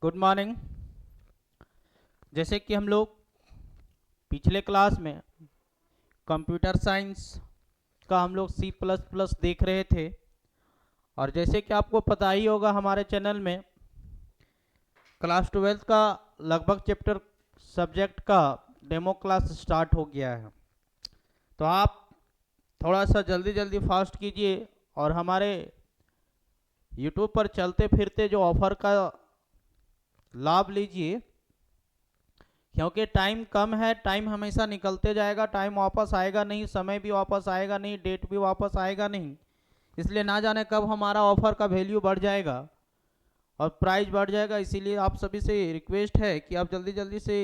Good morning. जैसे कि हम लोग पिछले क्लास में कंप्यूटर साइंस का हम लोग सी प्लस प्लस देख रहे थे, और जैसे कि आपको पता ही होगा हमारे चैनल में क्लास 12 का लगभग चैप्टर सब्जेक्ट का डेमो क्लास स्टार्ट हो गया है। तो आप थोड़ा सा जल्दी जल्दी फास्ट कीजिए और हमारे यूट्यूब पर चलते फिरते जो ऑफर का लाभ लीजिए, क्योंकि टाइम कम है। टाइम हमेशा निकलते जाएगा, टाइम वापस आएगा नहीं, समय भी वापस आएगा नहीं, डेट भी वापस आएगा नहीं। इसलिए ना जाने कब हमारा ऑफर का वैल्यू बढ़ जाएगा और प्राइस बढ़ जाएगा। इसीलिए आप सभी से रिक्वेस्ट है कि आप जल्दी जल्दी से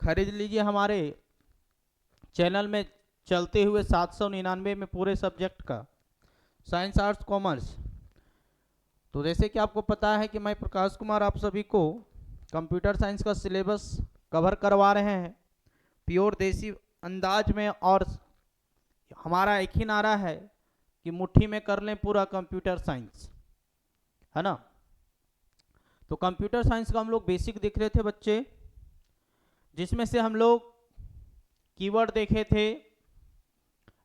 खरीद लीजिए हमारे चैनल में चलते हुए 799 में पूरे सब्जेक्ट का साइंस आर्ट्स कॉमर्स। तो जैसे कि आपको पता है कि मैं प्रकाश कुमार आप सभी को कंप्यूटर साइंस का सिलेबस कवर करवा रहे हैं प्योर देसी अंदाज में, और हमारा एक ही नारा है कि मुट्ठी में कर लें पूरा कंप्यूटर साइंस, है ना। तो कंप्यूटर साइंस का हम लोग बेसिक देख रहे थे बच्चे, जिसमें से हम लोग कीवर्ड देखे थे,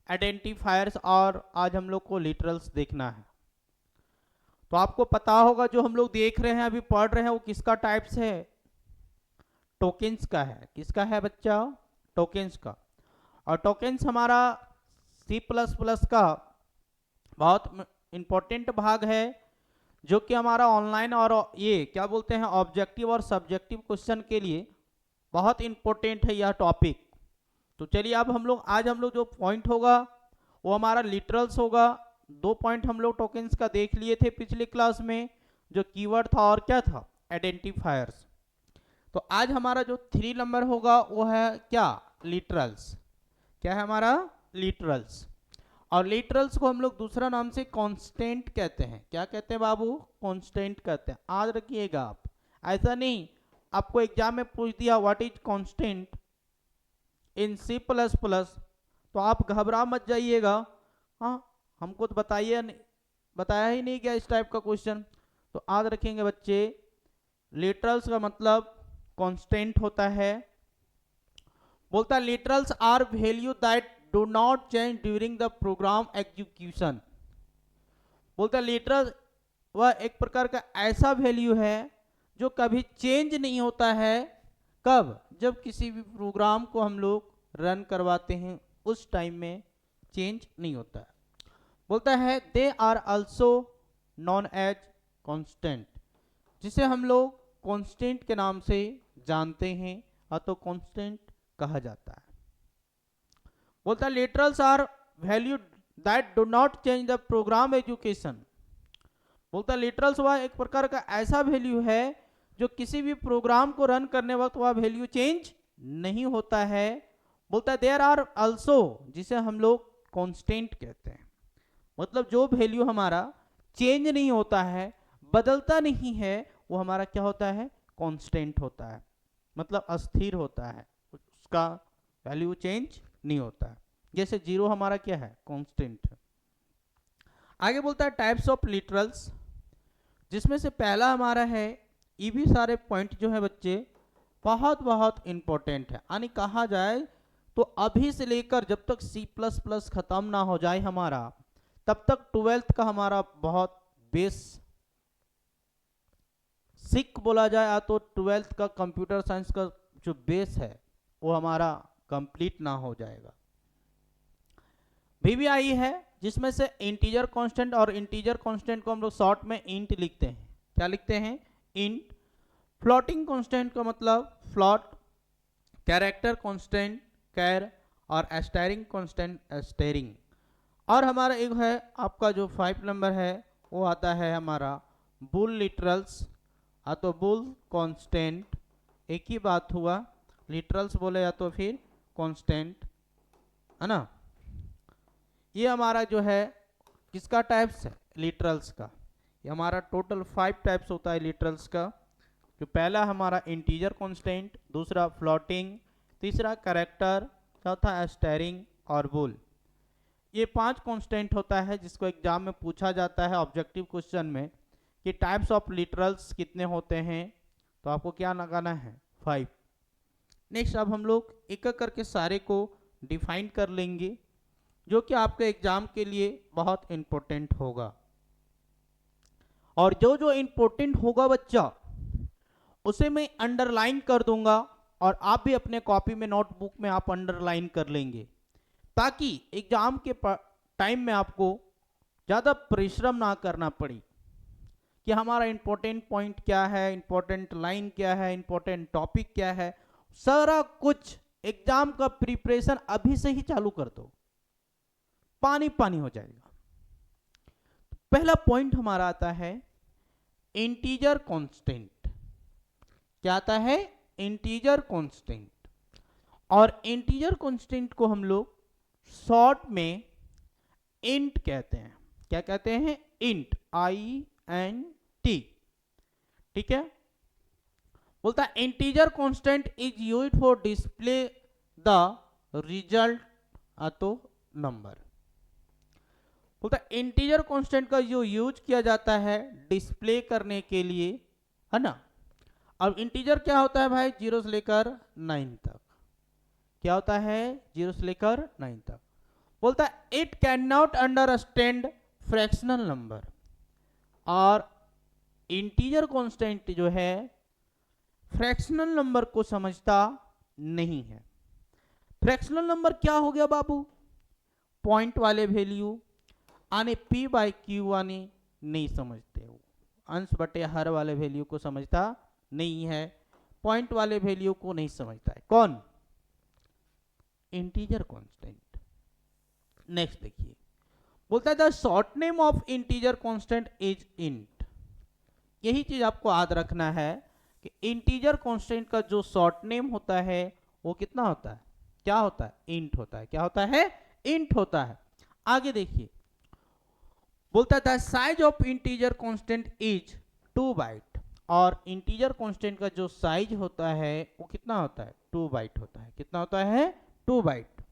आइडेंटिफायर्स, और आज हम लोग को लिटरल्स देखना है। तो आपको पता होगा जो हम लोग देख रहे हैं अभी पढ़ रहे हैं वो किसका टाइप्स है, टोकन्स का है। किसका है बच्चा, टोकन्स का। और टोकन्स हमारा सी प्लस प्लस का बहुत इंपॉर्टेंट भाग है, जो कि हमारा ऑनलाइन और ये क्या बोलते हैं ऑब्जेक्टिव और सब्जेक्टिव क्वेश्चन के लिए बहुत इंपॉर्टेंट है यह टॉपिक। तो चलिए अब आज हम लोग जो पॉइंट होगा वो हमारा लिटरल्स होगा। 2 पॉइंट हम लोग टोकन्स का देख लिए थे पिछले क्लास में, जो कीवर्ड था और क्या था, आइडेंटिफायर्स। तो आज हमारा जो 3 नंबर होगा वो है क्या, लिटरल्स। क्या है हमारा, लिटरल्स। और लिटरल्स को हम लोग दूसरा नाम से कांस्टेंट कहते हैं। क्या कहते हैं बाबू, कांस्टेंट कहते हैं। आज रखिएगा आप, ऐसा नहीं आपको एग्जाम में पूछ दिया what is constant in C plus plus, तो आप घबरा मत जाइएगा। हाँ, हमको तो बताया ही नहीं क्या इस टाइप का क्वेश्चन। तो याद रखेंगे बच्चे, लिटरल्स का मतलब कांस्टेंट होता है। बोलता literals are value that do not change during the program execution. बोलता लिटरल वह एक प्रकार का ऐसा वैल्यू है जो कभी चेंज नहीं होता है। कब, जब किसी भी प्रोग्राम को हम लोग रन करवाते हैं उस टाइम में चेंज नहीं होता है। बोलता है they are also known as constant, जिसे हम लोग कांस्टेंट के नाम से जानते हैं, तो कांस्टेंट कहा जाता है। बोलता literals are value that do not change the program education. बोलता लिटरल्स वह एक प्रकार का ऐसा वैल्यू है जो किसी भी प्रोग्राम को रन करने वक्त वह वैल्यू चेंज नहीं होता है। बोलता है देयर आर आल्सो, जिसे हम लोग कांस्टेंट कहते हैं, मतलब जो वैल्यू हमारा चेंज नहीं होता है, बदलता नहीं है, वो हमारा क्या होता है, कांस्टेंट होता है, मतलब अस्थिर होता है, उसका वैल्यू चेंज नहीं होता है। जैसे 0 हमारा क्या है, कांस्टेंट। आगे बोलता है टाइप्स ऑफ लिटरल्स, जिसमें से पहला हमारा है, ये भी सारे पॉइंट जो है बच्चे बहुत बहुत इंपॉर्टेंट है। यानी कहा जाए तो अभी से लेकर जब तक सी प्लस प्लस खत्म ना हो जाए हमारा, तब तक 12th का हमारा बहुत बेसिक बोला जाए तो 12th का कंप्यूटर साइंस का जो बेस है वो हमारा कंप्लीट ना हो जाएगा। वीवीआई है, जिसमें से इंटीजर कांस्टेंट, और इंटीजर कांस्टेंट को हम लोग शॉर्ट में इंट लिखते हैं। क्या लिखते हैं, इंट। फ्लोटिंग कांस्टेंट का मतलब फ्लॉट, कैरेक्टर कांस्टेंट कैर, और एस्टेरिंग कांस्टेंट एस्टेरिंग। और हमारा एक है आपका जो 5 नंबर है वो आता है हमारा बुल लिटरल्स, तो बुल कांस्टेंट। एक ही बात हुआ, लिटरल्स बोले या तो फिर कांस्टेंट, है ना। ये हमारा जो है किसका टाइप्स है, लिटरल्स का। ये हमारा टोटल 5 टाइप्स होता है लिटरल्स का। जो पहला हमारा इंटीजर कांस्टेंट, दूसरा फ्लोटिंग, तीसरा कैरेक्टर, चौथा एस्टेरिंग और बुल। ये 5 कांस्टेंट होता है जिसको एग्जाम में पूछा जाता है ऑब्जेक्टिव क्वेश्चन में कि टाइप्स ऑफ लिटरल्स कितने होते हैं, तो आपको क्या लगाना है 5। नेक्स्ट अब हम लोग एक एक करके सारे को डिफाइन कर लेंगे, जो कि आपके एग्जाम के लिए बहुत इंपॉर्टेंट होगा। और जो जो इंपॉर्टेंट होगा बच्चा उसे मैं अंडरलाइन कर दूंगा, और आप भी अपने कॉपी में नोटबुक में आप अंडरलाइन कर लेंगे, ताकि एग्जाम के टाइम में आपको ज़्यादा परिश्रम ना करना पड़े कि हमारा इंपॉर्टेंट पॉइंट क्या है, इंपॉर्टेंट लाइन क्या है, इंपॉर्टेंट टॉपिक क्या है। सारा कुछ एग्जाम का प्रिपरेशन अभी से ही चालू कर दो, पानी पानी हो जाएगा। पहला पॉइंट हमारा आता है इंटीजर कांस्टेंट। क्या आता है? Integer constant. और इंटीजर कांस्टेंट को हम लोग शॉर्ट में इंट कहते हैं। क्या कहते हैं? Int, INT। ठीक है, बोलता है integer constant is used for display the result तो नंबर। बोलता है इंटीजर कांस्टेंट का जो यूज किया जाता है डिस्प्ले करने के लिए, है ना। अब इंटीजर क्या होता है भाई? 0 से लेकर 9 तक। क्या होता है? 0 से लेकर 9 तक। बोलता है it can not understand fractional number. और इंटीजर कांस्टेंट जो है फ्रैक्शनल नंबर को समझता नहीं है। फ्रैक्शनल नंबर क्या हो गया बाबू? पॉइंट वाले वैल्यू आने P/Q आने नहीं समझते हो, अंश बटे हर वाले वैल्यू को समझता नहीं है, पॉइंट वाले वैल्यू को नहीं समझता है। कौन? Integer constant. नेक्स्ट देखिए, बोलता है the short name of integer constant is int. यही चीज आपको याद रखना है कि इंटीजर कांस्टेंट का जो शॉर्ट नेम होता है वो कितना होता है? क्या होता है? इंट होता है। क्या होता है? इंट होता है। आगे देखिए, बोलता था size of integer constant is 2 byte. और इंटीजर कांस्टेंट का जो साइज होता है वो कितना होता है? 2 बाइट होता है। कितना होता है? 2 बाइट।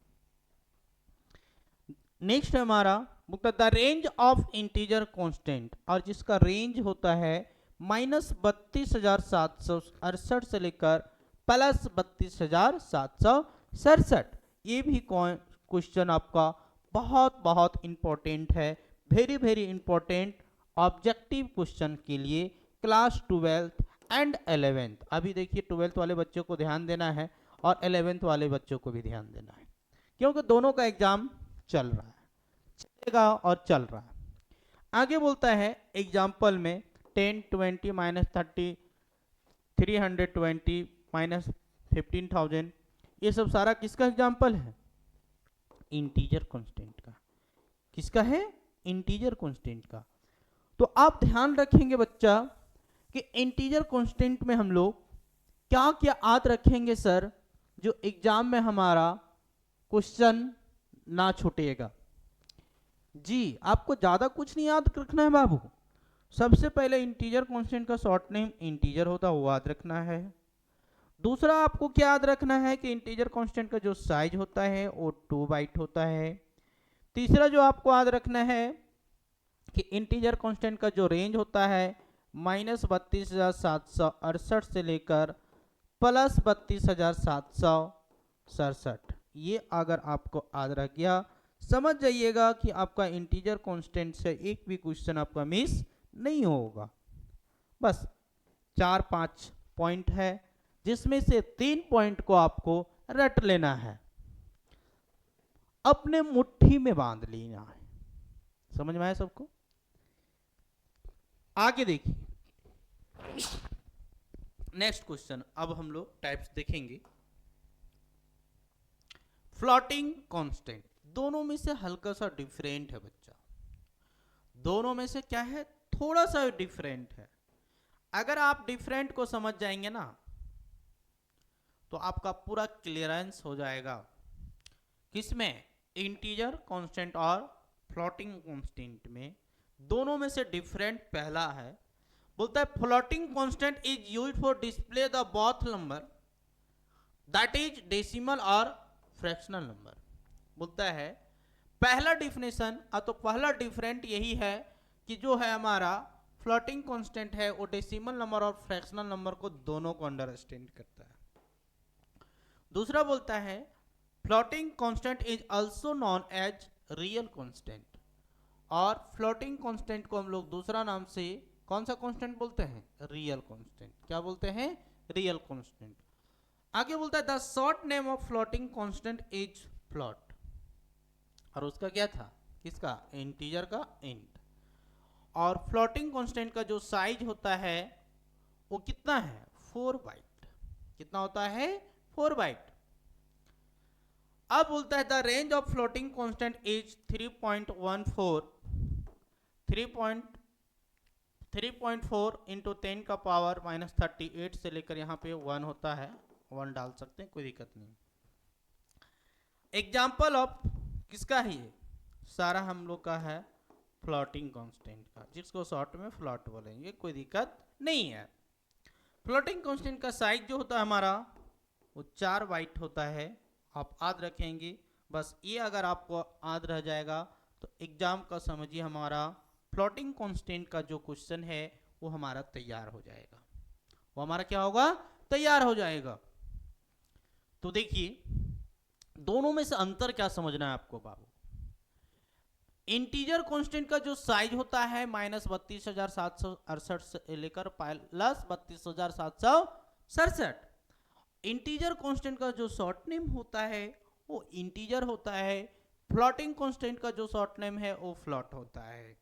नेक्स्ट हमारा बोलता the range of integer constant, और जिसका रेंज होता है -32,768 से लेकर +32,767। ये भी क्वेश्चन आपका बहुत बहुत इंपॉर्टेंट है, very very important objective question के लिए क्लास 12th एंड 11th। अभी देखिए 12th वाले बच्चों को ध्यान देना है और 11th वाले बच्चों को भी ध्यान देना है, क्योंकि दोनों का एग्जाम चल रहा है, चलेगा और चल रहा है। आगे बोलता है एग्जाम्पल में 10, 20, -30, 320, -15,000, ये सब सारा किसका एग्जाम्पल है? इंटीजर कांस्टेंट का। किसका है? इंटीजर कांस्टेंट का। तो आप ध्यान रखेंगे बच्चा कि इंटीजर कांस्टेंट में हम लोग क्या क्या याद रखेंगे सर, जो एग्जाम में हमारा क्वेश्चन ना छूटेगा। जी, आपको ज्यादा कुछ नहीं याद रखना है बाबू। सबसे पहले इंटीजर कांस्टेंट का शॉर्ट नेम इंटीजर होता है वो याद रखना है। दूसरा आपको क्या याद रखना है कि इंटीजर कांस्टेंट का जो साइज होता है वो 2 बाइट होता है। तीसरा जो आपको याद रखना है कि इंटीजर कांस्टेंट का जो रेंज होता है -32,768 से लेकर +32,767। ये अगर आपको याद रख गया, समझ जाइएगा कि आपका इंटीजर कांस्टेंट से एक भी क्वेश्चन आपका मिस नहीं होगा। बस 4-5 पॉइंट है, जिसमें से 3 पॉइंट को आपको रट लेना है, अपने मुट्ठी में बांध लेना है। समझ में आया सबको? आगे देखिए नेक्स्ट क्वेश्चन। अब हम लोग टाइप्स देखेंगे। फ्लोटिंग कांस्टेंट, दोनों में से हल्का सा डिफरेंट है बच्चा, दोनों में से क्या है? थोड़ा सा डिफरेंट है। अगर आप डिफरेंट को समझ जाएंगे ना तो आपका पूरा क्लियरेंस हो जाएगा। किसमें? इंटीजर कांस्टेंट और फ्लोटिंग कांस्टेंट में। दोनों में से डिफरेंट पहला है, बोलता है floating constant is used for display the both number that is decimal और फ्रैक्शनल नंबर। बोलता है पहला डिफिनेशन तो पहला डिफरेंट यही है कि जो है हमारा फ्लोटिंग कांस्टेंट है वो डेसिमल नंबर और फ्रैक्शनल नंबर को दोनों को अंडरस्टैंड करता है। दूसरा बोलता है floating constant is also known as real constant, और फ्लोटिंग कांस्टेंट को हम लोग दूसरा नाम से कौन सा कांस्टेंट बोलते हैं? Real constant. क्या बोलते हैं? Real constant. आगे बोलता है the short name of floating constant is float, और उसका क्या था? किसका? इंटीजर का इंट। और फ्लोटिंग कांस्टेंट का जो साइज होता है वो कितना है? 4 बाइट। कितना होता है? 4 बाइट। अब बोलता है the range of floating constant is 3.4 into 10 का पावर -38 से लेकर यहाँ पे 1 होता है, 1 डाल सकते हैं, कोई दिक्कत नहीं। एग्जाम्पल ऑफ किसका है? ये सारा हम लोग का है फ्लोटिंग कांस्टेंट का, जिसको शॉर्ट में फ्लोट बोलेंगे, कोई दिक्कत नहीं है। फ्लोटिंग कांस्टेंट का साइज जो होता है हमारा वो 4 बाइट होता है। आप याद रखेंगे, बस ये अगर आपको याद रह जाएगा तो एग्जाम का समझिए हमारा फ्लोटिंग कांस्टेंट का जो क्वेश्चन है वो हमारा तैयार हो जाएगा। वो हमारा क्या होगा? तैयार हो जाएगा। तो देखिए दोनों में से अंतर क्या समझना है आपको बाबू। इंटीजर कांस्टेंट का जो साइज होता है -32,768 से लेकर +32,767। इंटीजर कांस्टेंट का जो शॉर्ट नेम होता है वो इंटीजर होता है, फ्लोटिंग कांस्टेंट का जो शॉर्ट नेम है वो फ्लोट होता है।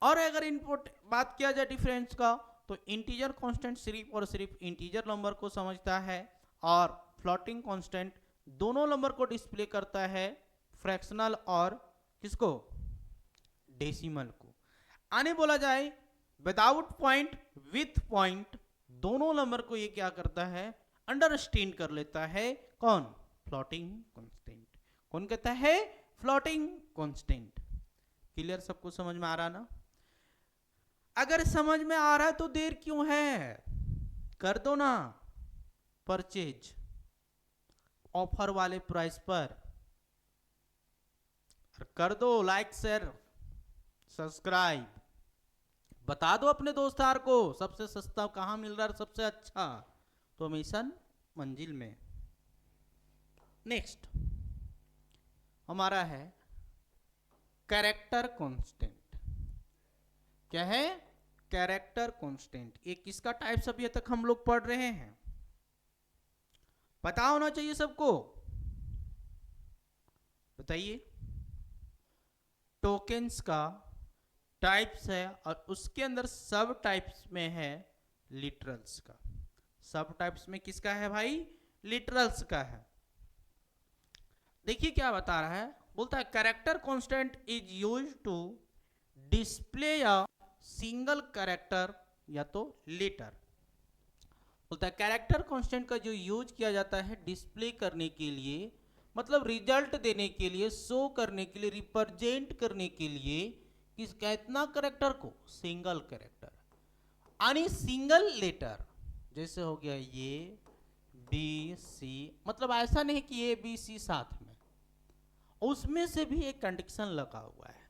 और अगर इनपुट बात किया जाए डिफरेंस का, तो इंटीजर कांस्टेंट सिर्फ और सिर्फ इंटीजर नंबर को समझता है, और फ्लोटिंग कांस्टेंट दोनों नंबर को डिस्प्ले करता है, फ्रैक्शनल और किसको? डेसिमल को। आने बोला जाए विदाउट पॉइंट विथ पॉइंट, दोनों नंबर को ये क्या करता है? अंडरस्टैंड कर लेता है। कौन? Floating constant. कौन कहता है? Floating constant. क्लियर? सबको समझ में आ रहा ना? अगर समझ में आ रहा है तो देर क्यों है? कर दो ना परचेज ऑफर वाले प्राइस पर, कर दो लाइक शेयर सब्सक्राइब, बता दो अपने दोस्तार को सबसे सस्ता कहां मिल रहा है, सबसे अच्छा, तो मिशन मंजिल में। नेक्स्ट हमारा है कैरेक्टर कांस्टेंट। क्या है? Character constant. ये किसका टाइप्स अभी तक हम लोग पढ़ रहे हैं? पता होना चाहिए सबको, बताइए। टोकन्स का टाइप्स है, और उसके अंदर सब टाइप्स में है लिटरल्स का। सब टाइप्स में किसका है भाई? लिटरल्स का है। देखिए क्या बता रहा है, बोलता है character constant is used to display a single character या तो लेटर। बोलता है कैरेक्टर कांस्टेंट का जो यूज किया जाता है डिस्प्ले करने के लिए, मतलब रिजल्ट देने के लिए, शो करने के लिए, रिप्रेजेंट करने के लिए, किस कितना कैरेक्टर को? सिंगल कैरेक्टर, यानी सिंगल लेटर। जैसे हो गया ये बी सी, मतलब ऐसा नहीं कि ए बी सी साथ में, उसमें से भी एक कंडीशन लगा हुआ है।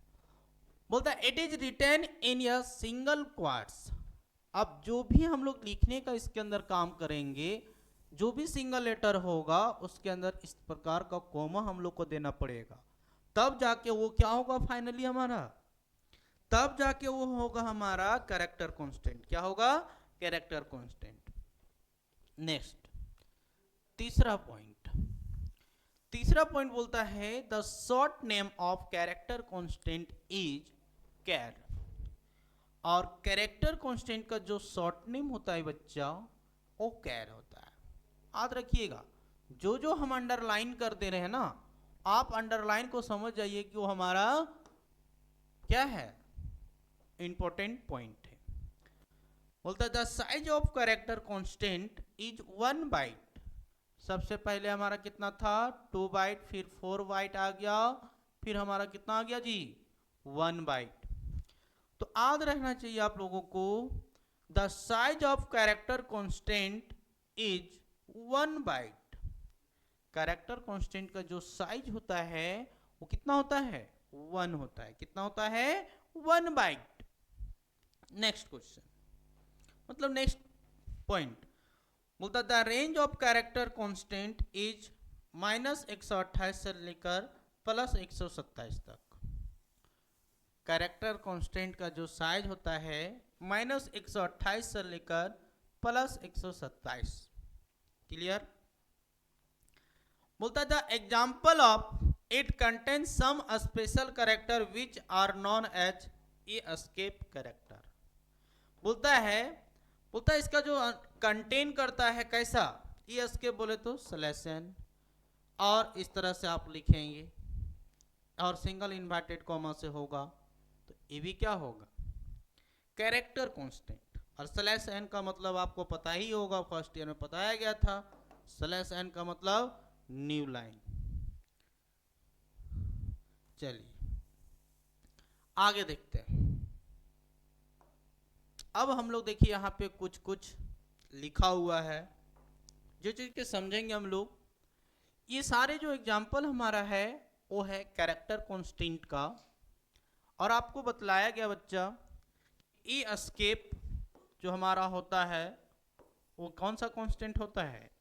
बोलता है it is written in a single quotes. अब जो भी हम लोग लिखने का इसके अंदर काम करेंगे, जो भी सिंगल लेटर होगा उसके अंदर इस प्रकार का कोमा हम लोग को देना पड़ेगा, तब जाके वो क्या होगा फाइनली हमारा? तब जाके वो होगा हमारा कैरेक्टर कांस्टेंट। क्या होगा? Character constant. नेक्स्ट तीसरा पॉइंट बोलता है the short name of character constant is char. और कैरेक्टर कांस्टेंट का जो शॉर्ट नेम होता है बच्चा वो कैर होता है। याद रखिएगा, जो जो हम अंडरलाइन कर दे रहे हैं ना, आप अंडरलाइन को समझ जाइए कि वो हमारा क्या है? इंपॉर्टेंट पॉइंट है। बोलता है the size of character constant is 1 byte. सबसे पहले हमारा कितना था? 2 बाइट, फिर 4 बाइट आ गया, फिर हमारा कितना आ गया जी? 1 बाइट। तो याद रहना चाहिए आप लोगों को, the size of character constant is 1 byte. Character constant का जो साइज होता है वो कितना होता है? 1 होता है। कितना होता है? 1 बाइट। नेक्स्ट क्वेश्चन, मतलब नेक्स्ट पॉइंट बोलता the range of character constant is -128 से लेकर +127 तक। कैरेक्टर कांस्टेंट का जो साइज होता है -128 से लेकर +127। क्लियर? बोलता the example of it contains some special character which are known as escape character. बोलता है इसका जो कंटेन करता है कैसा, ई एस्केप बोले तो स्लैशन, और इस तरह से आप लिखेंगे और सिंगल इन्वर्टेड कॉमा से होगा तो ये भी क्या होगा, कैरेक्टर कांस्टेंट। और स्लैश एन का मतलब आपको पता ही होगा, फर्स्ट ईयर में बताया गया था, स्लैश एन का मतलब न्यू लाइन। चलिए आगे देखते हैं। अब हम लोग देखिए यहाँ पे कुछ कुछ लिखा हुआ है जो चीज के समझेंगे हम लोग। ये सारे जो एग्जाम्पल हमारा है वो है कैरेक्टर कांस्टेंट का, और आपको बतलाया गया बच्चा ई एस्केप जो हमारा होता है वो कौन सा कांस्टेंट होता है,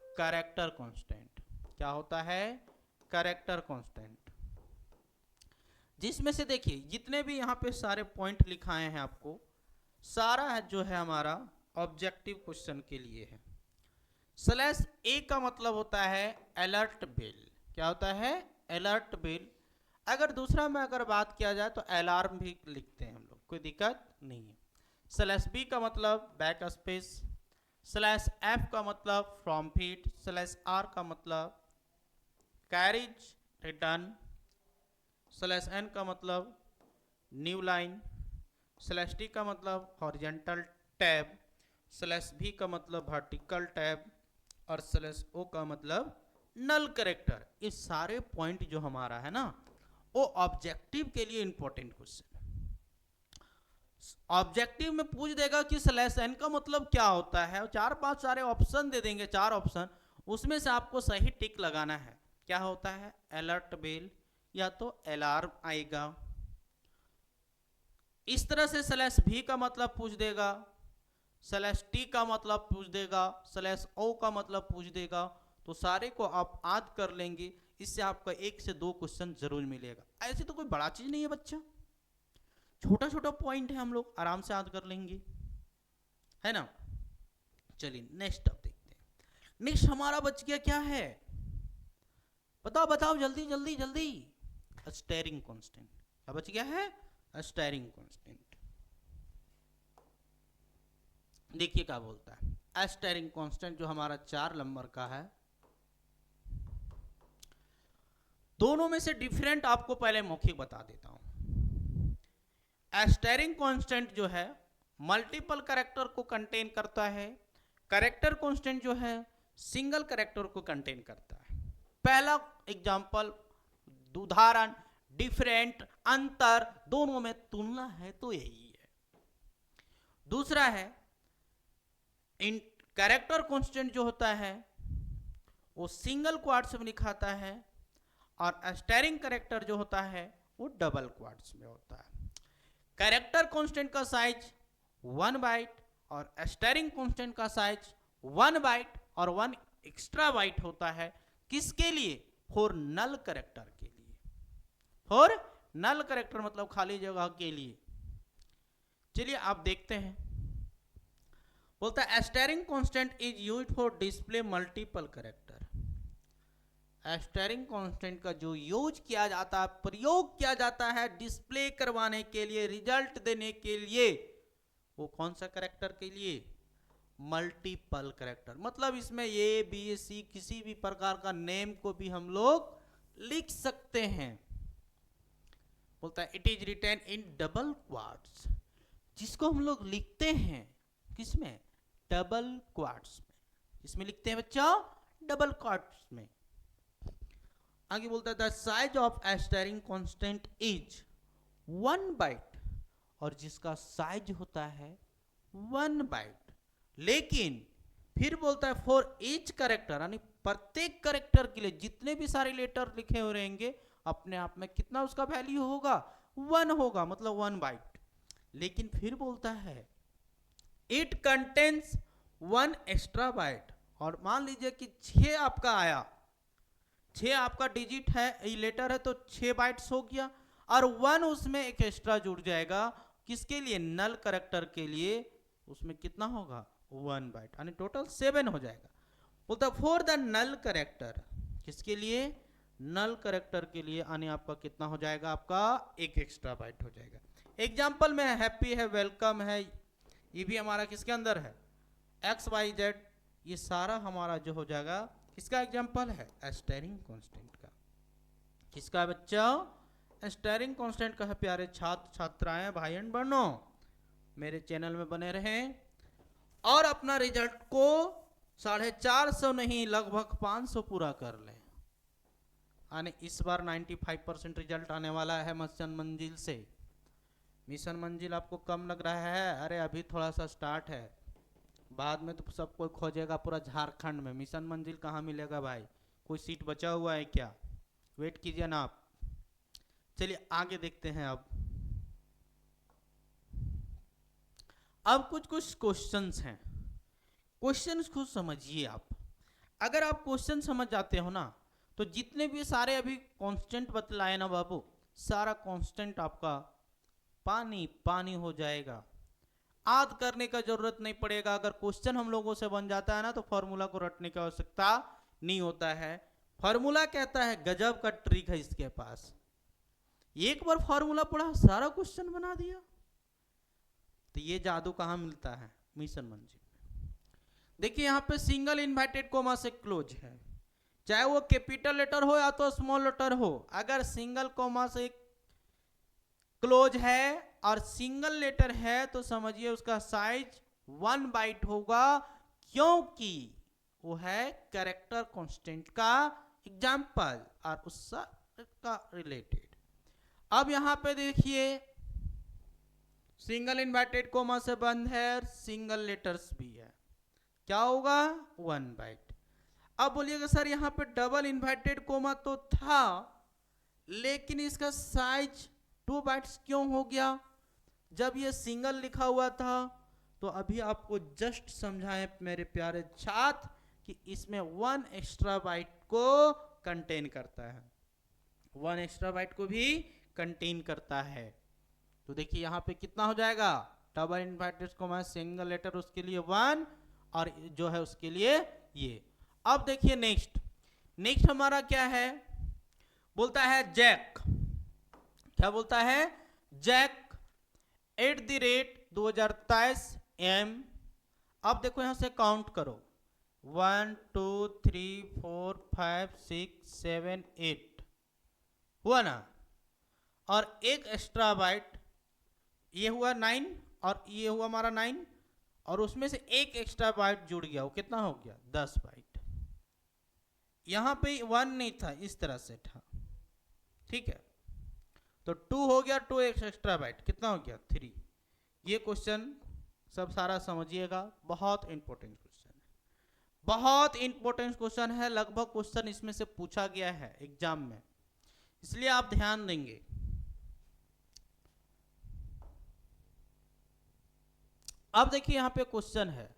कैरेक्टर कांस्टेंट। क्या होता है, कैरेक्टर कांस्टेंट। जिसमें से देखिए जितने भी यहाँ पे सारे पॉइंट लिखाए हैं आपको, सारा है जो है हमारा ऑब्जेक्टिव क्वेश्चन के लिए है। स्लैश ए का मतलब होता है अलर्ट बेल। क्या होता है, अलर्ट बेल। अगर दूसरा में अगर बात किया जाए तो अलार्म भी लिखते हैं हम लोग, कोई दिक्कत नहीं है। स्लैश बी का मतलब बैक स्पेस, स्लैश एफ का मतलब फ्रॉम फीट, स्लैश आर का मतलब कैरिज रिटर्न, स्लैश एन का मतलब न्यू लाइन, स्लैश टी का मतलब हॉरिजेंटल टैब, स्लैश भी का मतलब वर्टिकल टैब, और स्लैश ओ का मतलब नल कैरेक्टर। ये सारे पॉइंट जो हमारा है ना वो ऑब्जेक्टिव के लिए इंपॉर्टेंट क्वेश्चन। ऑब्जेक्टिव में पूछ देगा कि स्लैश एन का मतलब क्या होता है, 4-5 सारे ऑप्शन दे देंगे, 4 ऑप्शन, उसमें से आपको सही टिक लगाना है। क्या होता है, अलर्ट बेल या तो अलार्म आएगा। इस तरह से स्लैश भी का मतलब पूछ देगा, स्लैश टी का मतलब पूछ देगा, स्लैश ओ का मतलब पूछ देगा। तो सारे को आप याद कर लेंगे, इससे आपका 1 से 2 क्वेश्चन जरूर मिलेगा। ऐसी तो कोई बड़ा चीज नहीं है बच्चा, छोटा छोटा पॉइंट है, हम लोग आराम से याद कर लेंगे, है ना। चलिए नेक्स्ट अब देखते हैं। नेक्स्ट हमारा बच गया क्या है, बताओ बताओ जल्दी जल्दी जल्दी। Steering constant. क्या बच गया है, स्टेयरिंग कांस्टेंट। देखिए क्या बोलता है, स्टेयरिंग कांस्टेंट जो हमारा 4 नंबर का है, दोनों में से डिफरेंट आपको पहले मौखिक बता देता हूं। स्टेयरिंग कांस्टेंट जो है मल्टीपल कैरेक्टर को कंटेन करता है, कैरेक्टर कांस्टेंट जो है सिंगल कैरेक्टर को कंटेन करता है। पहला एग्जांपल, उदाहरण, डिफरेंट, अंतर, दोनों में तुलना है तो यही है। दूसरा है इन कैरेक्टर कांस्टेंट जो होता है वो सिंगल क्वाड्स में लिखाता है, और स्टेयरिंग कैरेक्टर जो होता है वो डबल क्वाड्स में होता है। कैरेक्टर कांस्टेंट का साइज 1 बाइट और स्टेयरिंग कांस्टेंट का साइज 1 बाइट और 1 एक्स्ट्रा बाइट होता है। किसके लिए, फॉर नल कैरेक्टर के लिए। फॉर नल कैरेक्टर मतलब खाली जगह के लिए। चलिए आप देखते हैं, बोलता है steering constant is used for display multiple character. Steering constant का जो यूज किया जाता है, प्रयोग किया जाता है डिस्प्ले करवाने के लिए, रिजल्ट देने के लिए, वो कौन सा कैरेक्टर के लिए, मल्टीपल कैरेक्टर। मतलब इसमें ए बी सी किसी भी प्रकार का नेम को भी हम लोग लिख सकते हैं। बोलता है it is written in double quotes, जिसको हम लोग लिखते हैं किसमें, डबल क्वाड्स में। इसमें लिखते हैं बच्चा डबल क्वाड्स में। आगे बोलता है the size of string constant is 1 byte, और जिसका साइज होता है 1 बाइट। लेकिन फिर बोलता है फॉर ईच कैरेक्टर, यानी प्रत्येक कैरेक्टर के लिए जितने भी सारे लेटर लिखे हुए रहेंगे अपने आप में कितना उसका वैल्यू होगा, 1 होगा, मतलब 1 बाइट। लेकिन फिर बोलता है इट कंटेन्स 1 एक्स्ट्रा बाइट, और मान लीजिए कि 6 आपका आया, 6 आपका डिजिट है, ये लेटर है, तो 6 बाइट्स हो गया, और 1 उसमें एक एक्स्ट्रा जुड़ जाएगा, किसके लिए? नल कैरेक्टर के लिए। उसमें कितना होगा? 1 बाइट, यानी टोटल 7 हो जाएगा। बोलता फॉर द नल कैरेक्टर, किसके लिए? नल कैरेक्टर के लिए, यानी आपका कितना हो जाएगा? आपका एक एक्स्ट्रा बाइट हो जाएगा। एग्जाम्पल में हैप्पी है, वेलकम है, ये भी हमारा किसके अंदर है? XYZ, ये सारा हमारा जो हो जाएगा किसका एग्जाम्पल है? एस्टेरिंग कांस्टेंट का। किसका बच्चा? एस्टेरिंग कांस्टेंट का है। प्यारे छात्र छात्राएं, भाई एंड बहनों, मेरे चैनल में बने रहें और अपना रिजल्ट को 450 नहीं लगभग 500 पूरा कर लें। आने इस बार 95% रिजल्ट आने वाला है मिशन मंजिल से। मिशन मंजिल आपको कम लग रहा है? अरे अभी थोड़ा सा स्टार्ट है, बाद में तो सब कोई खोजेगा पूरा झारखंड में। मिशन मंजिल कहाँ मिलेगा भाई? कोई सीट बचा हुआ है क्या? वेट कीजिए ना आप। चलिए आगे देखते हैं। अब कुछ कुछ क्वेश्चंस हैं, क्वेश्चंस खुद समझिए आप। अगर आप क्वेश्चन समझ जाते हो ना, तो जितने भी सारे अभी कांस्टेंट बतलाए ना बाबू, सारा कांस्टेंट आपका पानी पानी हो जाएगा। याद करने का जरूरत नहीं पड़ेगा। अगर क्वेश्चन हम लोगों से बन जाता है ना, तो फॉर्मूला को रटने की आवश्यकता नहीं होता है। फॉर्मूला कहता है गजब का ट्रिक है इसके पास। एक बार फॉर्मूला पढ़ा, सारा क्वेश्चन बना दिया। तो ये जादू कहां मिलता है? मिशन मंजिल में। देखिए यहां पे सिंगल इन्वर्टेड कोमा से क्लोज है, चाहे वो कैपिटल लेटर हो या तो स्मॉल लेटर हो। अगर सिंगल कोमा से क्लोज है और सिंगल लेटर है, तो समझिए उसका साइज 1 बाइट होगा, क्योंकि वो है कैरेक्टर कांस्टेंट का एग्जाम्पल और उसका रिलेटेड। अब यहां पे देखिए सिंगल इन्वर्टेड कोमा से बंद है, सिंगल लेटर्स भी है, क्या होगा? 1 बाइट। अब बोलिएगा सर यहाँ पे डबल इन्वर्टेड कोमा तो था, लेकिन इसका साइज 2 बाइट्स क्यों हो गया? जब ये सिंगल लिखा हुआ था, तो अभी आपको जस्ट समझाएं मेरे प्यारे छात्र कि इसमें 1 एक्स्ट्रा बाइट को कंटेन करता है, 1 एक्स्ट्रा बाइट को भी कंटेन करता है। तो देखिए यहाँ पे कितना हो जाएगा? Double inverted comma single letter, उसके लिए 1 और जो है उसके लिए ये। अब देखिए नेक्स्ट हमारा क्या है? बोलता है जैक। क्या बोलता है? Jack @2023 M। अब देखो यहां से काउंट करो, 1 2 3 4 5 6 7 8 हुआ ना, और एक एक्स्ट्रा बाइट ये हुआ 9, और ये हुआ हमारा 9, और उसमें से एक एक्स्ट्रा बाइट जुड़ गया, वो कितना हो गया? 10 बाइट। यहां पे 1 नहीं था, इस तरह से था, ठीक है? तो 2 हो गया, 2 एक्स्ट्रा बाइट कितना हो गया? 3। ये क्वेश्चन सब सारा समझिएगा, बहुत इंपॉर्टेंट क्वेश्चन है, बहुत इंपॉर्टेंट क्वेश्चन है। लगभग क्वेश्चन इसमें से पूछा गया है एग्जाम में, इसलिए आप ध्यान देंगे। अब देखिए यहां पे क्वेश्चन है,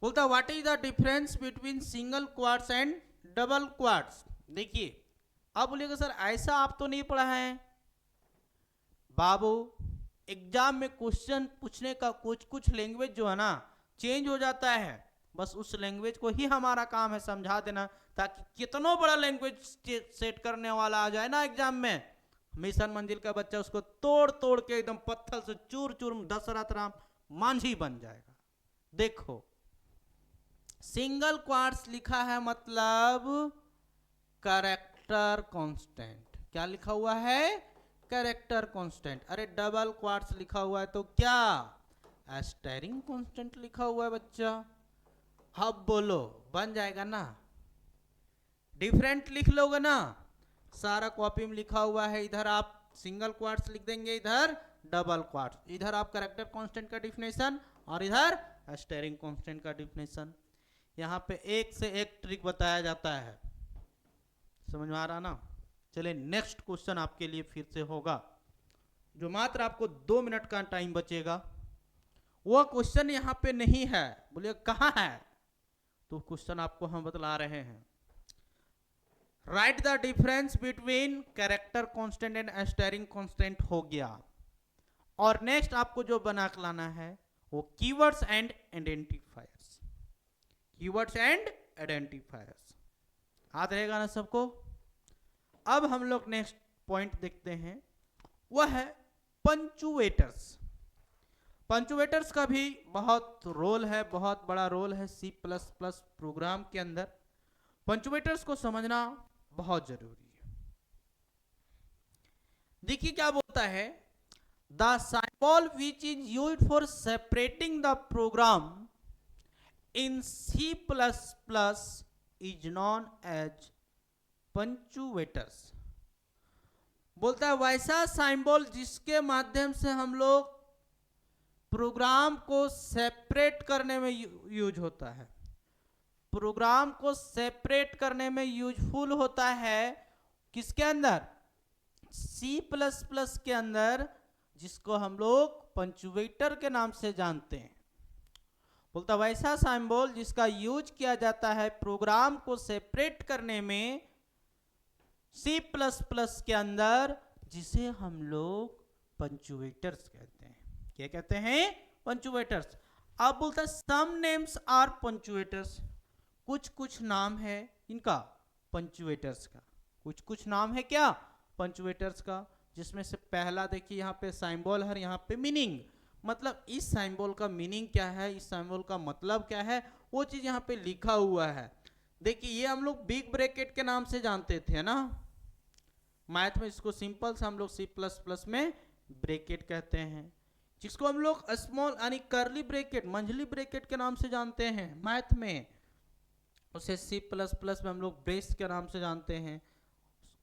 बोलता what is the difference between single quartz and double quartz. देखिए अब बोलिएगा सर ऐसा आप तो नहीं पढ़ा है बाबू। एग्जाम में क्वेश्चन पूछने का कुछ लैंग्वेज जो है ना चेंज हो जाता है, बस उस लैंग्वेज को ही हमारा काम है समझा देना, ताकि कितना बड़ा लैंग्वेज सेट करने वाला आ जाए ना एग्जाम में, मिशन मंजिल का बच्चा उसको तोड़ तोड़ के एकदम पत्थर से चूर चूर दशरथ राम मांझी बन जाएगा। देखो सिंगल क्वार्ट्स लिखा है मतलब कैरेक्टर कांस्टेंट। क्या लिखा हुआ है? Character constant. अरे डबल क्वार्ट्स लिखा हुआ है तो क्या? एस्टेरिंग कांस्टेंट लिखा हुआ है बच्चा। अब बोलो बन जाएगा ना? डिफरेंट लिख लोगे ना? सारा कॉपी में लिखा हुआ है, इधर आप सिंगल क्वार्ट्स लिख देंगे, इधर डबल क्वार्ट्स, इधर आप कैरेक्टर कांस्टेंट का डिफिनेशन और इधर एस्टेरिंग कांस्टेंट का डिफिनेशन। यहाँ पे एक से एक ट्रिक बताया जाता है, समझ में आ रहा ना? चलिए नेक्स्ट क्वेश्चन आपके लिए फिर से होगा। जो मात्र आपको 2 मिनट का टाइम बचेगा, वो क्वेश्चन यहाँ पे नहीं है। बोलिए कहाँ है? तो क्वेश्चन आपको हम बतला रहे हैं। Right the difference between character constant and steering constant हो गया। और नेक्स्ट आपको जो बना के लाना है वो keywords and identifiers. Keywords and identifiers याद रहेगा ना सबको? अब हम लोग नेक्स्ट पॉइंट देखते हैं, वह है पंचुएटर्स। पंचुएटर्स का भी बहुत रोल है, बहुत बड़ा रोल है C++ प्रोग्राम के अंदर। पंचुएटर्स को समझना बहुत जरूरी है। देखिए क्या बोलता है, the symbol which is used for separating the program in C++ is known as punctuators. बोलता है वैसा सिंबल जिसके माध्यम से हम लोग प्रोग्राम को सेपरेट करने में यूज होता है, प्रोग्राम को सेपरेट करने में यूजफुल होता है। किसके अंदर? C++ के अंदर, जिसको हम लोग पंचुएटर के नाम से जानते हैं। बोलता वैसा सिंबल जिसका यूज किया जाता है प्रोग्राम को सेपरेट करने में C++ के अंदर, जिसे हम लोग पंचुएटर्स कहते हैं। क्या कहते हैं? पंचुएटर्स। अब बोलता है सम नेम्स आर पंचुएटर्स। कुछ कुछ नाम है इनका पंचुएटर्स का, कुछ कुछ नाम है क्या? पंचुएटर्स का। जिसमें से पहला देखिए यहाँ पे सिंबल है, यहाँ पे मीनिंग, मतलब इस सिंबल का मीनिंग क्या है, इस सिंबल का मतलब क्या है, वो चीज यहाँ पे लिखा हुआ है। देखिए ये हम लोग बिग ब्रैकेट के नाम से जानते थे ना मैथ में, इसको सिंपल से हम लोग C++ में ब्रैकेट कहते हैं, जिसको हम लोग स्मॉल यानी करली ब्रैकेट, मंझली ब्रैकेट के नाम से जानते हैं मैथ में। उसे C++ में हम लोग ब्रेस के नाम से जानते हैं।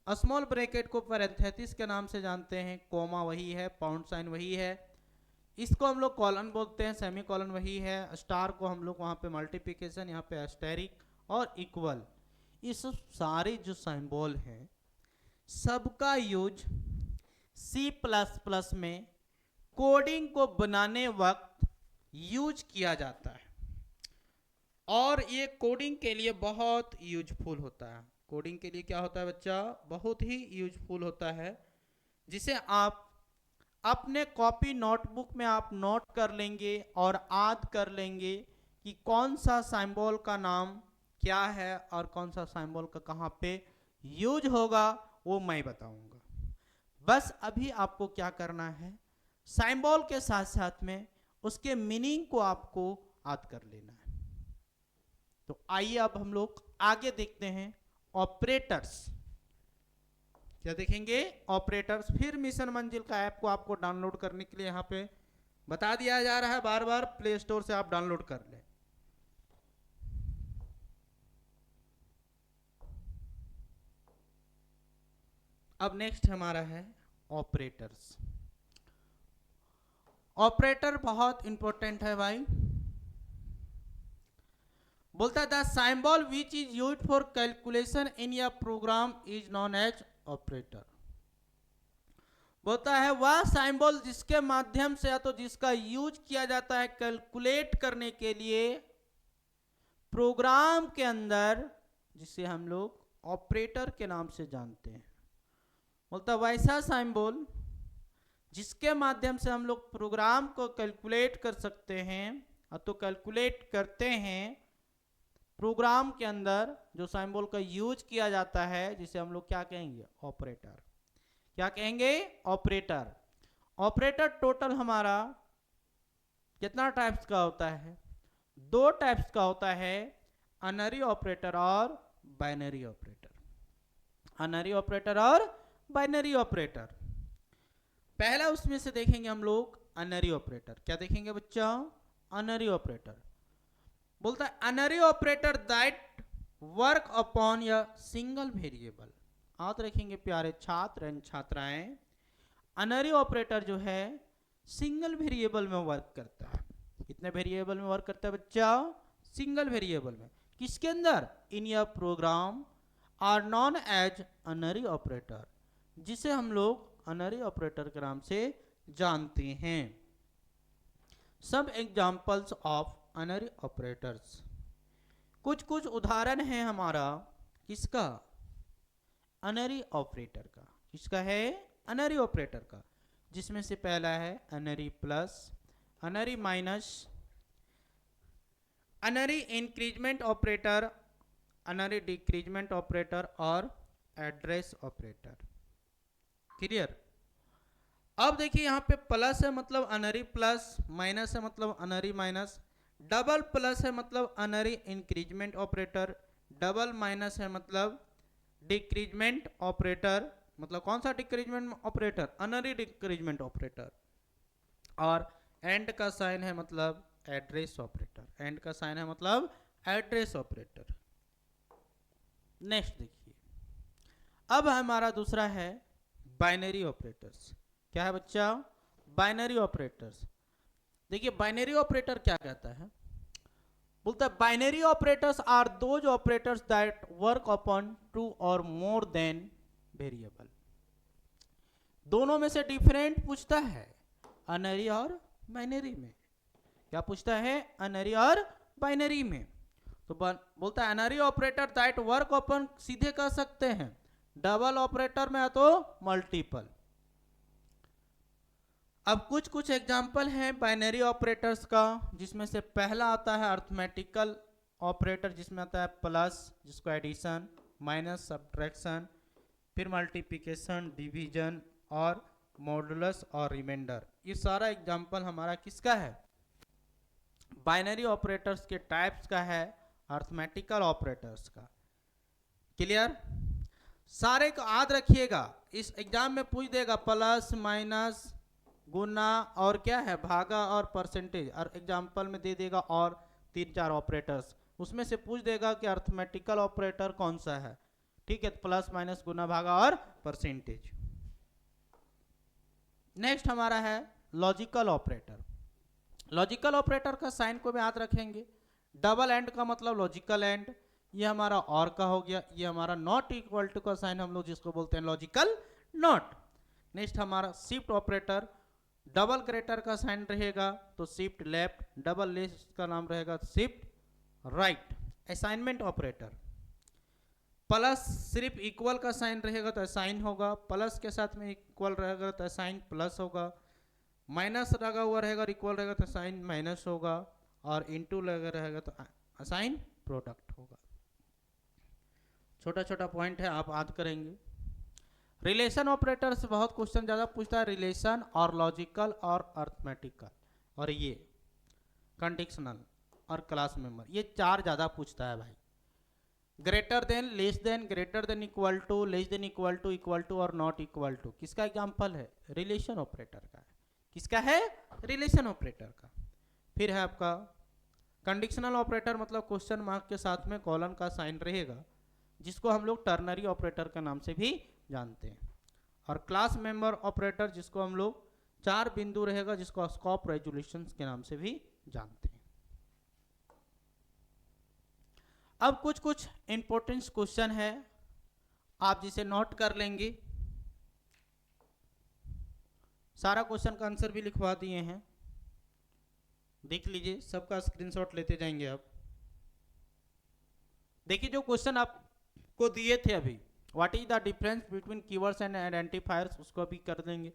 स्मॉल ब्रैकेट को पैरेंथेसिस के नाम से जानते हैं, कोमा वही है, पाउंड साइन वही है, इसको हम लोग कॉलन बोलते हैं, सेमी कॉलन वही है, स्टार को हम लोग वहाँ पे मल्टीप्लिकेशन, यहाँ पे एस्टेरिक और इक्वल। ये सब सारे जो सिंबल हैं सबका यूज C++ में कोडिंग को बनाने वक्त यूज किया जाता है, और ये कोडिंग के लिए बहुत यूजफुल होता है। कोडिंग के लिए क्या होता है बच्चा? बहुत ही यूजफुल होता है, जिसे आप अपने कॉपी नोटबुक में आप नोट कर लेंगे और याद कर लेंगे कि कौन सा सिंबल का नाम क्या है और कौन सा सिंबल का कहाँ पे यूज होगा, वो मैं बताऊंगा। बस अभी आपको क्या करना है, सिंबल के साथ साथ में उसके मीनिंग को आपको याद कर लेना है। तो आइए अब हम लोग आगे देखते हैं ऑपरेटर्स। क्या देखेंगे? ऑपरेटर्स। फिर मिशन मंजिल का ऐप को आपको डाउनलोड करने के लिए यहाँ पे बता दिया जा रहा है, बार बार प्ले स्टोर से आप डाउनलोड कर लें। अब नेक्स्ट हमारा है ऑपरेटर्स। ऑपरेटर बहुत इंपॉर्टेंट है भाई। बोलता है the symbol which is used for calculation in your program is known as operator. बोलता है वह सिंबल जिसके माध्यम से या तो जिसका यूज किया जाता है कैलकुलेट करने के लिए प्रोग्राम के अंदर, जिसे हम लोग ऑपरेटर के नाम से जानते हैं। बोलता है वैसा सिंबल जिसके माध्यम से हम लोग प्रोग्राम को कैलकुलेट कर सकते हैं, तो कैलकुलेट करते हैं प्रोग्राम के अंदर जो सिंबल का यूज किया जाता है, जिसे हम लोग क्या कहेंगे? ऑपरेटर। क्या कहेंगे? ऑपरेटर। ऑपरेटर टोटल हमारा कितना टाइप्स का होता है? 2 टाइप्स का होता है, अनरी ऑपरेटर और बाइनरी ऑपरेटर। अनरी ऑपरेटर और बाइनरी ऑपरेटर। पहला उसमें से देखेंगे हम लोग अनरी ऑपरेटर। क्या देखेंगे बच्चा? अनरी ऑपरेटर। बोलता है अनरी ऑपरेटर दैट वर्क अपॉन या सिंगल वेरिएबल। याद रखेंगे प्यारे छात्र एंड छात्राएं, अनरी ऑपरेटर जो है सिंगल वेरिएबल में वर्क करता है। कितने वेरिएबल में वर्क करता है बच्चा? सिंगल वेरिएबल में। किसके अंदर? In your program are known as unary operator, जिसे हम लोग अनरी ऑपरेटर के नाम से जानते हैं। सब एग्जाम्पल्स ऑफ अनरी ऑपरेटर्स, कुछ कुछ उदाहरण है हमारा किसका, अनरी ऑपरेटर का। किसका है, अनरी ऑपरेटर का, जिसमें से पहला है unary plus, unary minus, unary increment operator, unary decrement operator और एड्रेस ऑपरेटर। क्लियर। अब देखिए यहाँ पे प्लस है मतलब अनरी प्लस, माइनस है मतलब अनरी माइनस, डबल प्लस है मतलब अनरी इंक्रीजमेंट ऑपरेटर, डबल माइनस है मतलब डिक्रीजमेंट ऑपरेटर, मतलब कौन सा decreasement operator, unary decrement operator, और एंड का साइन है मतलब एड्रेस ऑपरेटर, एंड का साइन है मतलब एड्रेस ऑपरेटर। नेक्स्ट देखिए, अब हमारा दूसरा है बाइनरी ऑपरेटर्स। क्या है बच्चा, बाइनरी ऑपरेटर्स। देखिए बाइनरी ऑपरेटर क्या कहता है, बोलता है binary operators are those operators that work upon two और मोर देन वेरिएबल। दोनों में से डिफरेंट पूछता है अनरी और बाइनरी में। क्या पूछता है, अनरी और बाइनरी में। तो बोलता है अनरी ऑपरेटर दैट वर्क अपॉन, सीधे कह सकते हैं डबल ऑपरेटर में तो मल्टीपल। अब कुछ कुछ एग्जाम्पल हैं बाइनरी ऑपरेटर्स का, जिसमें से पहला आता है अर्थमेटिकल ऑपरेटर, जिसमें आता है प्लस, जिसको एडिशन, माइनस सब्ट्रैक्शन, फिर मल्टीप्लिकेशन, डिवीजन और मॉडुलस और रिमाइंडर। ये सारा एग्जाम्पल हमारा किसका है, बाइनरी ऑपरेटर्स के टाइप्स का है, अर्थमेटिकल ऑपरेटर्स का। क्लियर। सारे को याद रखिएगा, इस एग्जाम में पूछ देगा प्लस माइनस गुना और क्या है भागा और परसेंटेज, और एग्जाम्पल में दे देगा और 3-4 ऑपरेटर्स, उसमें से पूछ देगा कि अर्थमेटिकल ऑपरेटर कौन सा है। ठीक है, प्लस माइनस गुना भागा और परसेंटेज। नेक्स्ट हमारा है लॉजिकल ऑपरेटर। लॉजिकल ऑपरेटर का साइन को भी याद रखेंगे, डबल एंड का मतलब लॉजिकल एंड, ये हमारा और का हो गया, ये हमारा नॉट इक्वल टू का साइन हम लोग जिसको बोलते हैं लॉजिकल नॉट। नेक्स्ट हमारा शिफ्ट ऑपरेटर, डबल ग्रेटर का साइन रहेगा तो शिफ्ट लेफ्ट, डबल लेस का नाम रहेगा shift right. Assignment operator, plus सिर्फ इक्वल का साइन रहेगा तो असाइन होगा, प्लस के साथ में इक्वल रहेगा तो असाइन प्लस होगा, माइनस लगा हुआ रहेगा और इक्वल रहेगा तो साइन माइनस होगा, और इनटू लगा रहेगा तो असाइन प्रोडक्ट होगा। छोटा छोटा पॉइंट है, आप याद करेंगे। रिलेशन ऑपरेटर से बहुत क्वेश्चन ज़्यादा पूछता है, रिलेशन और लॉजिकल और अर्थमेटिकल, और ये कंडीशनल और क्लास मेंबर, ये 4 ज़्यादा पूछता है भाई। Greater than, less than, greater than equal to, less than equal to और नॉट इक्वल टू, किसका एग्जाम्पल है, रिलेशन ऑपरेटर का है। किसका है, रिलेशन ऑपरेटर का। फिर है आपका कंडीशनल ऑपरेटर, मतलब क्वेश्चन मार्क के साथ में कॉलन का साइन रहेगा, जिसको हम लोग टर्नरी ऑपरेटर के नाम से भी जानते हैं। और क्लास मेंबर ऑपरेटर, जिसको हम लोग 4 बिंदु रहेगा, जिसको स्कोप रेजोल्यूशन के नाम से भी जानते हैं। अब कुछ कुछ इंपॉर्टेंट क्वेश्चन है, आप जिसे नोट कर लेंगे। सारा क्वेश्चन का आंसर भी लिखवा दिए हैं, देख लीजिए, सबका स्क्रीनशॉट लेते जाएंगे आप। देखिए जो क्वेश्चन आपको दिए थे अभी, what is the difference between keywords and identifiers, उसको भी कर देंगे,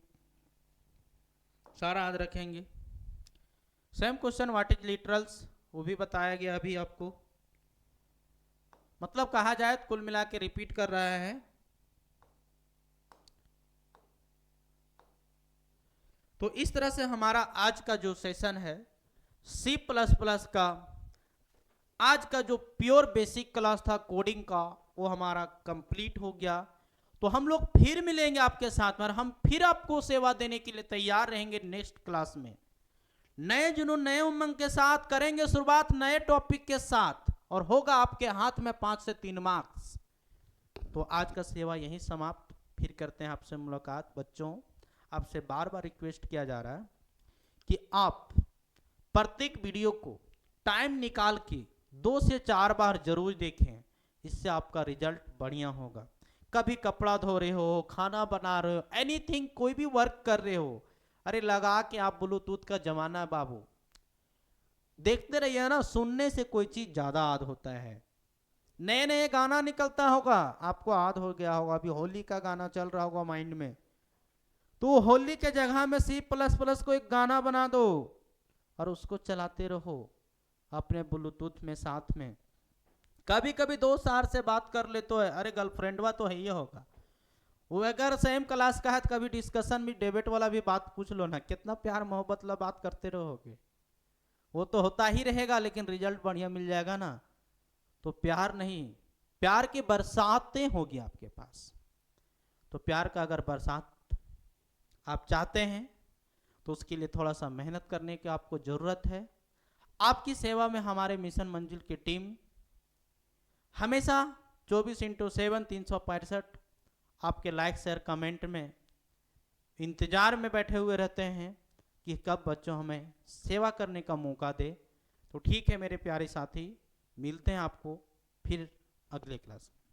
सारा याद रखेंगे। Same question what is literals, वो भी बताया गया अभी आपको। मतलब कहा जाए कुल मिला के रिपीट कर रहा है। तो इस तरह से हमारा आज का जो सेशन है C++ का, आज का जो प्योर बेसिक क्लास था कोडिंग का, वो हमारा कंप्लीट हो गया। तो हम लोग फिर मिलेंगे आपके साथ में, और हम फिर आपको सेवा देने के लिए तैयार रहेंगे नेक्स्ट क्लास में। नए जुनून, नए उमंग के साथ करेंगे शुरुआत नए टॉपिक के साथ, और होगा आपके हाथ में 5 से 3 मार्क्स। तो आज का सेवा यहीं समाप्त, फिर करते हैं आपसे मुलाकात। बच्चों, आपसे बार बार रिक्वेस्ट किया जा रहा है कि आप प्रत्येक वीडियो को टाइम निकाल के 2 से 4 बार जरूर देखें, इससे आपका रिजल्ट बढ़िया होगा। कभी कपड़ा धो रहे हो, खाना बना रहे हो, एनीथिंग, कोई भी वर्क कर रहे हो, अरे लगा के आप ब्लूटूथ का जमाना है बाबू, देखते रहिए ना, सुनने से कोई चीज ज्यादा याद होता है। नए नए गाना निकलता होगा, आपको याद हो गया होगा, अभी होली का गाना चल रहा होगा माइंड में, तो होली के जगह में C++ को एक गाना बना दो और उसको चलाते रहो अपने ब्लूटूथ में साथ में। कभी कभी दोस्त यार से बात कर ले तो है, अरे गर्लफ्रेंडवा तो है ही होगा, वो अगर सेम क्लास का है तो कभी डिस्कशन भी, डेबेट वाला भी बात पूछ लो ना, कितना प्यार मोहब्बत वाला बात करते रहोगे, वो तो होता ही रहेगा, लेकिन रिजल्ट बढ़िया मिल जाएगा ना। तो प्यार नहीं, प्यार की बरसातें होगी आपके पास। तो प्यार का अगर बरसात आप चाहते हैं तो उसके लिए थोड़ा सा मेहनत करने की आपको जरूरत है। आपकी सेवा में हमारे मिशन मंजिल की टीम हमेशा 24/7 365 आपके लाइक शेयर कमेंट में इंतजार में बैठे हुए रहते हैं कि कब बच्चों हमें सेवा करने का मौका दे। तो ठीक है मेरे प्यारे साथी, मिलते हैं आपको फिर अगले क्लास में।